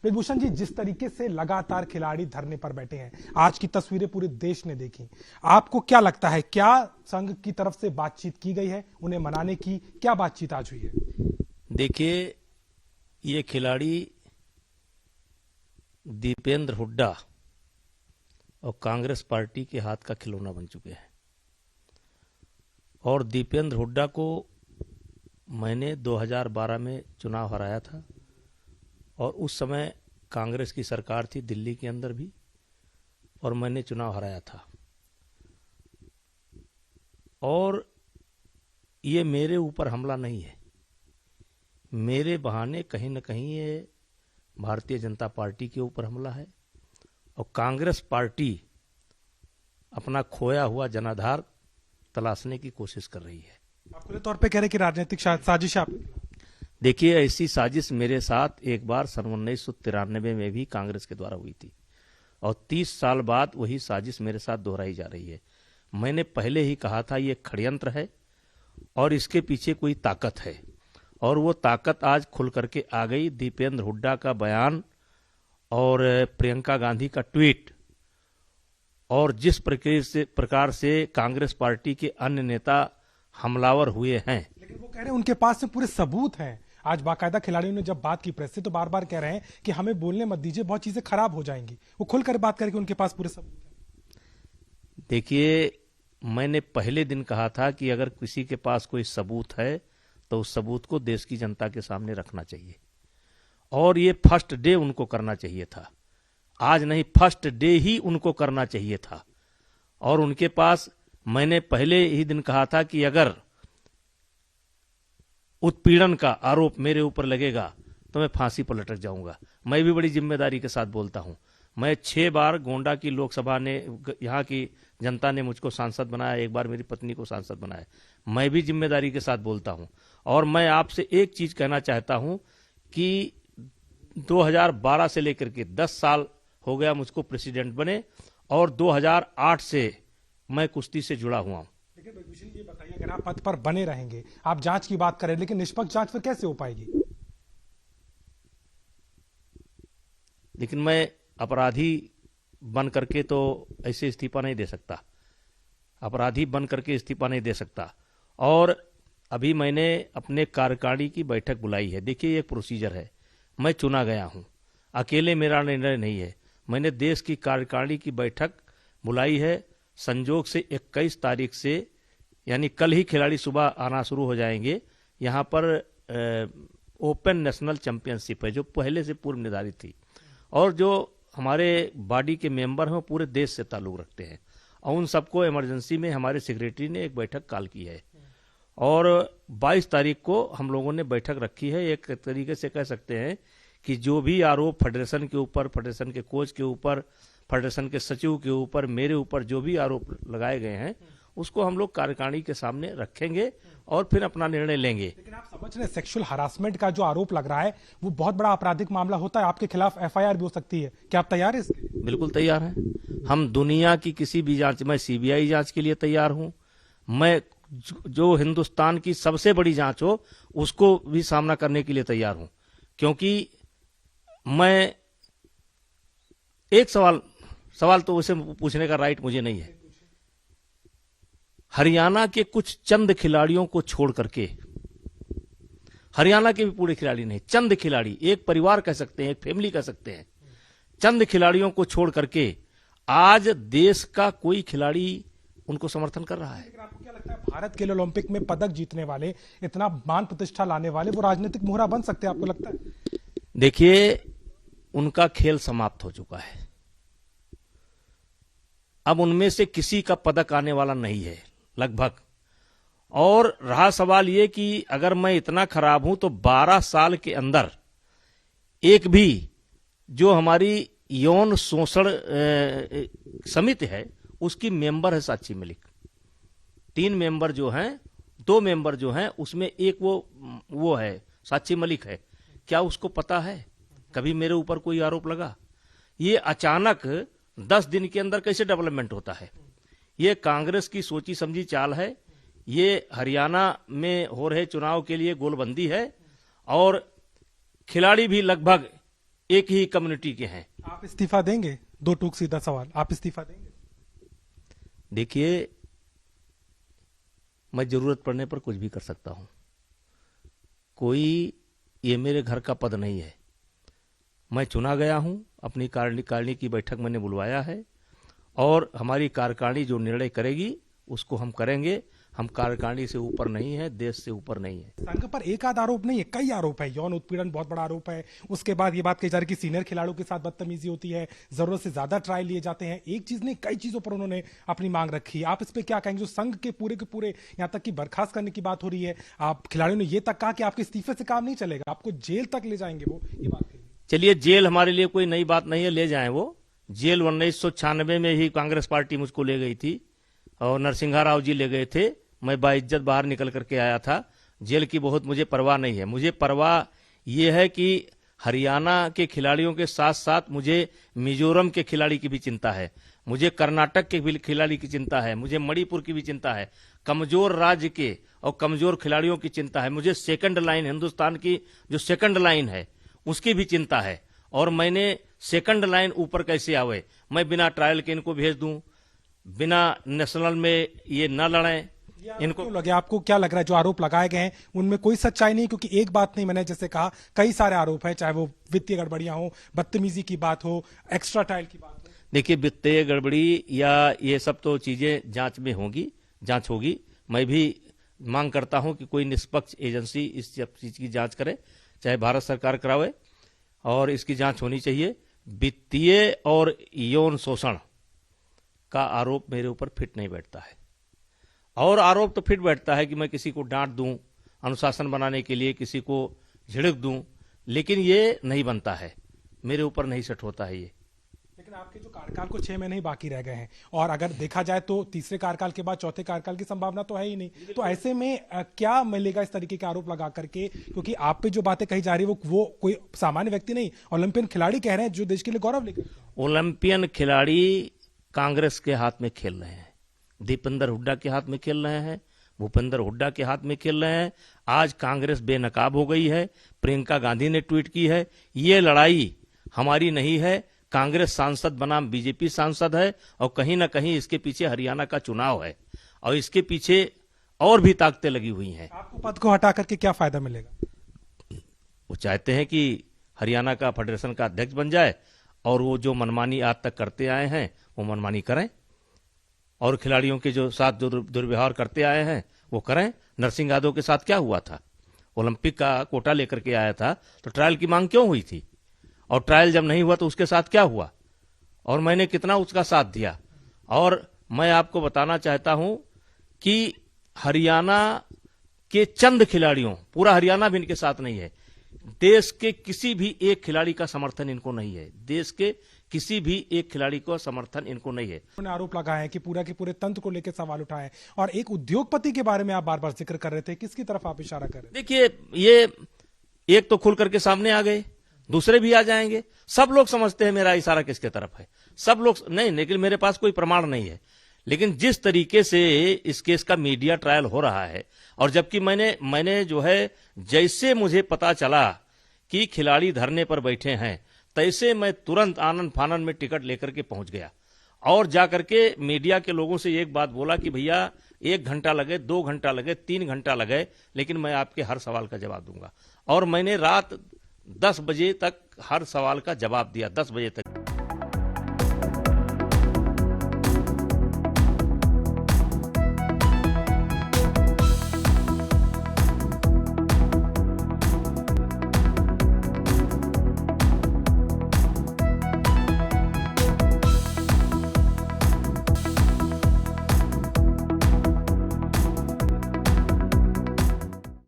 ब्रिजभूषण जी, जिस तरीके से लगातार खिलाड़ी धरने पर बैठे हैं, आज की तस्वीरें पूरे देश ने देखी, आपको क्या लगता है, क्या संघ की तरफ से बातचीत की गई है उन्हें मनाने की? क्या बातचीत आज हुई है? देखिए, ये खिलाड़ी दीपेंद्र हुड्डा और कांग्रेस पार्टी के हाथ का खिलौना बन चुके हैं। और दीपेंद्र हुड्डा को मैंने 2012 में चुनाव हराया था और उस समय कांग्रेस की सरकार थी दिल्ली के अंदर भी, और मैंने चुनाव हराया था। और ये मेरे ऊपर हमला नहीं है, मेरे बहाने कहीं न कहीं ये भारतीय जनता पार्टी के ऊपर हमला है और कांग्रेस पार्टी अपना खोया हुआ जनाधार तलाशने की कोशिश कर रही है। आप खुले तौर पे कह रहे हैं कि राजनीतिक साजिश है आपके खिलाफ? देखिए, ऐसी साजिश मेरे साथ एक बार सन 1993 में भी कांग्रेस के द्वारा हुई थी और 30 साल बाद वही साजिश मेरे साथ दोहराई जा रही है। मैंने पहले ही कहा था ये षड्यंत्र है और इसके पीछे कोई ताकत है, और वो ताकत आज खुल करके आ गई। दीपेंद्र हुड्डा का बयान और प्रियंका गांधी का ट्वीट और जिस प्रकार से कांग्रेस पार्टी के अन्य नेता हमलावर हुए हैं, लेकिन वो कह रहे हैं उनके पास से पूरे सबूत हैं। आज बाकायदा खिलाड़ियों ने जब बात की प्रेस से तो बार बार कह रहे हैं कि हमें बोलने मत दीजिए, बहुत चीजें खराब हो जाएंगी। वो खुलकर बात करके उनके पास पूरे सबूत हैं। देखिए, मैंने पहले दिन कहा था कि अगर किसी के पास कोई सबूत है तो उस सबूत को देश की जनता के सामने रखना चाहिए, और ये फर्स्ट डे उनको करना चाहिए था। आज नहीं, फर्स्ट डे ही उनको करना चाहिए था। और उनके पास, मैंने पहले ही दिन कहा था कि अगर उत्पीड़न का आरोप मेरे ऊपर लगेगा तो मैं फांसी पर लटक जाऊंगा। मैं भी बड़ी जिम्मेदारी के साथ बोलता हूं। मैं 6 बार गोंडा की लोकसभा ने, यहाँ की जनता ने मुझको सांसद बनाया, एक बार मेरी पत्नी को सांसद बनाया। मैं भी जिम्मेदारी के साथ बोलता हूं। और मैं आपसे एक चीज कहना चाहता हूं कि 2012 से लेकर के 10 साल हो गया मुझको प्रेसिडेंट बने, और 2008 से मैं कुश्ती से जुड़ा हुआ हूं। लेकिन ब्रिजभूषण ये बताइए, अगर आप पद पर बने रहेंगे, आप जांच की बात करें, लेकिन निष्पक्ष जांच फिर कैसे हो पाएगी? लेकिन मैं अपराधी बन करके तो ऐसे इस्तीफा नहीं दे सकता, अपराधी बन करके इस्तीफा नहीं दे सकता। और अभी मैंने अपने कार्यकारिणी की बैठक बुलाई है। देखिए, एक प्रोसीजर है, मैं चुना गया हूं, अकेले मेरा निर्णय नहीं है। मैंने देश की कार्यकारिणी की बैठक बुलाई है। संजोग से 21 तारीख से, यानी कल ही खिलाड़ी सुबह आना शुरू हो जाएंगे। यहाँ पर ओपन नेशनल चैंपियनशिप है जो पहले से पूर्व निर्धारित थी, और जो हमारे बॉडी के मेंबर हैं वो पूरे देश से ताल्लुक रखते हैं, और उन सबको इमरजेंसी में हमारे सेक्रेटरी ने एक बैठक कॉल की है। और 22 तारीख को हम लोगों ने बैठक रखी है। एक तरीके से कह सकते हैं कि जो भी आरोप फेडरेशन के ऊपर, फेडरेशन के कोच के ऊपर, फेडरेशन के सचिव के ऊपर, मेरे ऊपर जो भी आरोप लगाए गए हैं, उसको हम लोग कार्यकारिणी के सामने रखेंगे और फिर अपना निर्णय लेंगे। लेकिन आप समझ रहे हैं, सेक्सुअल हरासमेंट का जो आरोप लग रहा है वो बहुत बड़ा आपराधिक मामला होता है, आपके खिलाफ एफआईआर भी हो सकती है। क्या आप तैयार हैं इसके? बिल्कुल तैयार हैं। हम दुनिया की किसी भी जांच, मैं सीबीआई जांच के लिए तैयार हूं, मैं जो हिंदुस्तान की सबसे बड़ी जांच हो उसको भी सामना करने के लिए तैयार हूं। क्योंकि मैं एक सवाल तो उसे पूछने का राइट मुझे नहीं है। हरियाणा के कुछ चंद खिलाड़ियों को छोड़ करके, हरियाणा के भी पूरे खिलाड़ी नहीं, चंद खिलाड़ी, एक परिवार कह सकते हैं, एक फैमिली कह सकते हैं, चंद खिलाड़ियों को छोड़ करके आज देश का कोई खिलाड़ी उनको समर्थन कर रहा है। लेकिन आपको क्या लगता है, भारत के लिए ओलंपिक में पदक जीतने वाले, इतना मान प्रतिष्ठा लाने वाले, वो राजनीतिक मोहरा बन सकते हैं, आपको लगता है? देखिए, उनका खेल समाप्त हो चुका है। अब उनमें से किसी का पदक आने वाला नहीं है लगभग। और रहा सवाल ये कि अगर मैं इतना खराब हूं तो 12 साल के अंदर एक भी जो हमारी यौन शोषण समिति है उसकी मेंबर है साक्षी मलिक। 3 मेंबर जो हैं, 2 मेंबर जो हैं, उसमें एक वो है साक्षी मलिक है। क्या उसको पता है कभी मेरे ऊपर कोई आरोप लगा? ये अचानक 10 दिन के अंदर कैसे डेवलपमेंट होता है? ये कांग्रेस की सोची समझी चाल है। ये हरियाणा में हो रहे चुनाव के लिए गोलबंदी है, और खिलाड़ी भी लगभग एक ही कम्युनिटी के हैं। आप इस्तीफा देंगे? दो टूक सीधा सवाल, आप इस्तीफा देंगे? देखिए, मैं जरूरत पड़ने पर कुछ भी कर सकता हूं। कोई ये मेरे घर का पद नहीं है। मैं चुना गया हूं, अपनी कार्यकारिणी की बैठक मैंने बुलवाया है और हमारी कार्यकारिणी जो निर्णय करेगी उसको हम करेंगे। हम कार्यकारिणी से ऊपर नहीं है, देश से ऊपर नहीं है। संघ पर एक आध आरोप नहीं है, कई आरोप है। यौन उत्पीड़न बहुत बड़ा आरोप है। उसके बाद ये बात कही जा रही है कि सीनियर खिलाड़ियों के साथ बदतमीजी होती है, जरूरत से ज्यादा ट्रायल लिए जाते हैं। एक चीज नहीं, कई चीजों पर उन्होंने अपनी मांग रखी है। आप इस पे क्या कहेंगे? जो संघ के पूरे यहां तक कि बर्खास्त करने की बात हो रही है, आप खिलाड़ियों ने ये तक कहा कि आपके इस्तीफे से काम नहीं चलेगा, आपको जेल तक ले जाएंगे, वो ये बात कही। चलिए, जेल हमारे लिए कोई नई बात नहीं है, ले जाएं वो। जेल 1996 में ही कांग्रेस पार्टी मुझको ले गई थी और नरसिंहा राव जी ले गए थे। मैं बाइज्जत बाहर निकल करके आया था। जेल की बहुत मुझे परवाह नहीं है। मुझे परवाह यह है कि हरियाणा के खिलाड़ियों के साथ साथ मुझे मिजोरम के खिलाड़ी की भी चिंता है, मुझे कर्नाटक के भी खिलाड़ी की चिंता है, मुझे मणिपुर की भी चिंता है, कमजोर राज्य के और कमजोर खिलाड़ियों की चिंता है, मुझे सेकंड लाइन, हिंदुस्तान की जो सेकंड लाइन है उसकी भी चिंता है। और मैंने सेकंड लाइन ऊपर कैसे आवे, मैं बिना ट्रायल के इनको भेज दूं, बिना नेशनल में ये न लड़ें इनको। लगे आपको क्या लग रहा है जो आरोप लगाए गए हैं उनमें कोई सच्चाई नहीं? क्योंकि एक बात नहीं, मैंने जैसे कहा कई सारे आरोप हैं, चाहे वो वित्तीय गड़बड़ियां हो, बदतमीजी की बात हो, एक्स्ट्रा ट्रायल की बात हो। देखिए, वित्तीय गड़बड़ी या ये सब तो चीजें जांच में होगी, जांच होगी। मैं भी मांग करता हूं कि कोई निष्पक्ष एजेंसी इस चीज की जांच करे, चाहे भारत सरकार करावे, और इसकी जांच होनी चाहिए। वित्तीय और यौन शोषण का आरोप मेरे ऊपर फिट नहीं बैठता है। और आरोप तो फिट बैठता है कि मैं किसी को डांट दूं अनुशासन बनाने के लिए, किसी को झिड़क दूं, लेकिन ये नहीं बनता है, मेरे ऊपर नहीं सेट होता है ये। लेकिन आपके जो कार्यकाल को 6 महीने ही बाकी रह गए हैं और अगर देखा जाए तो तीसरे कार्यकाल के बाद चौथे कार्यकाल की संभावना तो है ही नहीं। तो ऐसे में क्या मिलेगा इस तरीके के आरोप लगा करके? क्योंकि आप पे जो बातें कही जा रही है वो कोई सामान्य व्यक्ति नहीं, ओलंपियन खिलाड़ी कह रहे हैं जो देश के लिए गौरव लेकर। ओलंपियन खिलाड़ी कांग्रेस के हाथ में खेल रहे हैं, दीपेंद्र हुड्डा के हाथ में खेल रहे हैं, भूपेंद्र हुड्डा के हाथ में खेल रहे हैं। आज कांग्रेस बेनकाब हो गई है। प्रियंका गांधी ने ट्वीट की है, ये लड़ाई हमारी नहीं है। कांग्रेस सांसद बनाम बीजेपी सांसद है और कहीं ना कहीं इसके पीछे हरियाणा का चुनाव है और इसके पीछे और भी ताकतें लगी हुई हैं। आपको पद को हटा करके क्या फायदा मिलेगा? वो चाहते हैं कि हरियाणा का फेडरेशन का अध्यक्ष बन जाए और वो जो मनमानी आज तक करते आए हैं वो मनमानी करें और खिलाड़ियों के जो साथ जो दुर्व्यवहार करते आए हैं वो करें। नरसिंह यादव के साथ क्या हुआ था? ओलंपिक का कोटा लेकर के आया था तो ट्रायल की मांग क्यों हुई थी? और ट्रायल जब नहीं हुआ तो उसके साथ क्या हुआ? और मैंने कितना उसका साथ दिया। और मैं आपको बताना चाहता हूं कि हरियाणा के चंद खिलाड़ियों, पूरा हरियाणा भी इनके साथ नहीं है, देश के किसी भी एक खिलाड़ी का समर्थन इनको नहीं है, देश के किसी भी एक खिलाड़ी को समर्थन इनको नहीं है। उन्होंने आरोप लगाया है कि पूरा के पूरे तंत्र को लेकर सवाल उठाए और एक उद्योगपति के बारे में आप बार बार जिक्र कर रहे थे, किसकी तरफ आप इशारा कर रहे थे? देखिए, ये एक तो खुल करके सामने आ गए, दूसरे भी आ जाएंगे। सब लोग समझते हैं मेरा इशारा किसके तरफ है, सब लोग नहीं, लेकिन मेरे पास कोई प्रमाण नहीं है। लेकिन जिस तरीके से इस केस का मीडिया ट्रायल हो रहा है और जबकि मैंने जो है, जैसे मुझे पता चला कि खिलाड़ी धरने पर बैठे हैं तैसे मैं तुरंत आनन फानन में टिकट लेकर के पहुंच गया और जाकर के मीडिया के लोगों से एक बात बोला कि भैया 1 घंटा लगे, 2 घंटा लगे, 3 घंटा लगे, लेकिन मैं आपके हर सवाल का जवाब दूंगा। और मैंने रात 10 बजे तक हर सवाल का जवाब दिया, 10 बजे तक